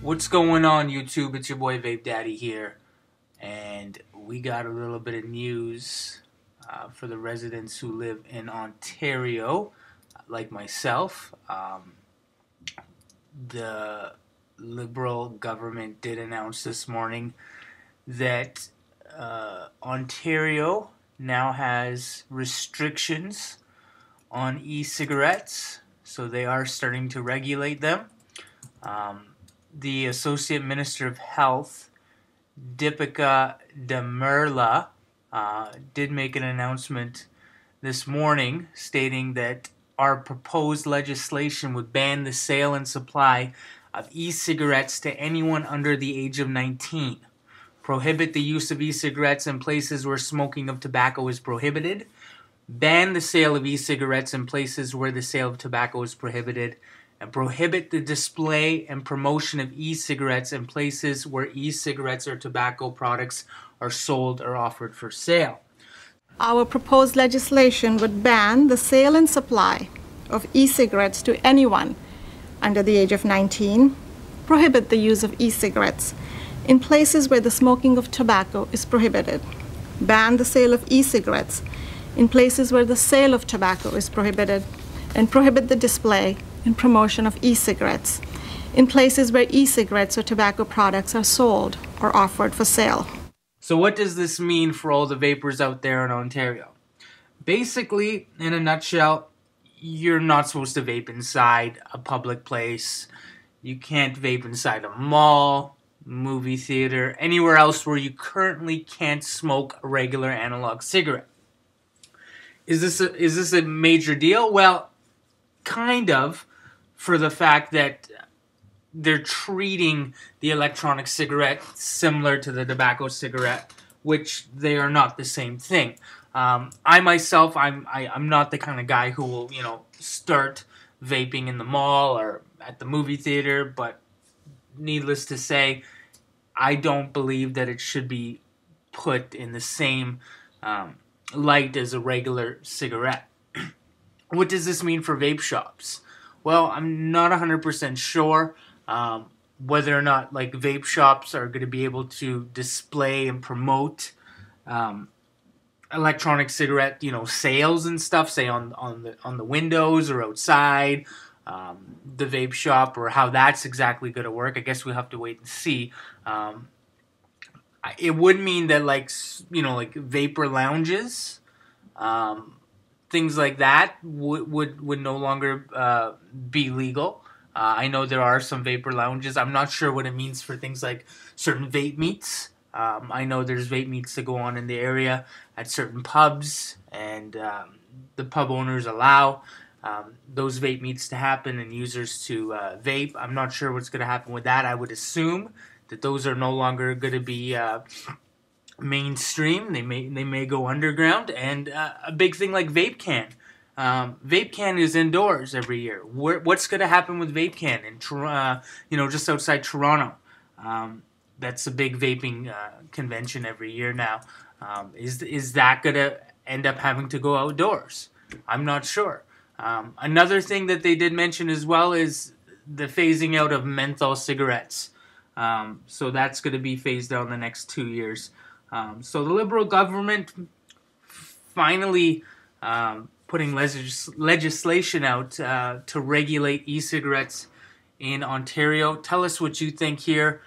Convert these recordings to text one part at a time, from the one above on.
What's going on, YouTube? It's your boy Vape Daddy here, and we got a little bit of news for the residents who live in Ontario, like myself. The Liberal government did announce this morning that Ontario now has restrictions on e-cigarettes, so they are starting to regulate them. The Associate Minister of Health, Deepika Damerla, did make an announcement this morning stating that our proposed legislation would ban the sale and supply of e-cigarettes to anyone under the age of 19, prohibit the use of e-cigarettes in places where smoking of tobacco is prohibited, ban the sale of e-cigarettes in places where the sale of tobacco is prohibited, and prohibit the display and promotion of e-cigarettes in places where e-cigarettes or tobacco products are sold or offered for sale. Our proposed legislation would ban the sale and supply of e-cigarettes to anyone under the age of 19, prohibit the use of e-cigarettes in places where the smoking of tobacco is prohibited, ban the sale of e-cigarettes in places where the sale of tobacco is prohibited, and prohibit the display and promotion of e-cigarettes in places where e-cigarettes or tobacco products are sold or offered for sale. So what does this mean for all the vapors out there in Ontario? Basically, in a nutshell, you're not supposed to vape inside a public place. You can't vape inside a mall, movie theater, anywhere else where you currently can't smoke a regular analog cigarette. Is this a major deal? Well, kind of, for the fact that they're treating the electronic cigarette similar to the tobacco cigarette, which they are not the same thing. I myself, I'm not the kind of guy who will, start vaping in the mall or at the movie theater, but needless to say, I don't believe that it should be put in the same light as a regular cigarette. What does this mean for vape shops? Well, I'm not 100% sure whether or not vape shops are going to be able to display and promote electronic cigarette, sales and stuff, say on the windows or outside the vape shop, or how that's exactly going to work. I guess we'll have to wait and see. It would mean that vapor lounges, things like that would no longer be legal. I know there are some vapor lounges. I'm not sure what it means for things like certain vape meets. I know there's vape meets that go on in the area at certain pubs, and the pub owners allow those vape meets to happen and users to vape. I'm not sure what's going to happen with that. I would assume that those are no longer going to be mainstream. They may go underground. And a big thing like Vape Can. Vape Can is indoors every year. What's going to happen with Vape Can in just outside Toronto? That's a big vaping convention every year now. Is that going to end up having to go outdoors? I'm not sure. Another thing that they did mention as well is the phasing out of menthol cigarettes. So that's going to be phased out in the next 2 years. So the Liberal government finally putting legislation out to regulate e-cigarettes in Ontario. Tell us what you think here.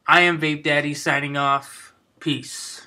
I am Vape Daddy signing off. Peace.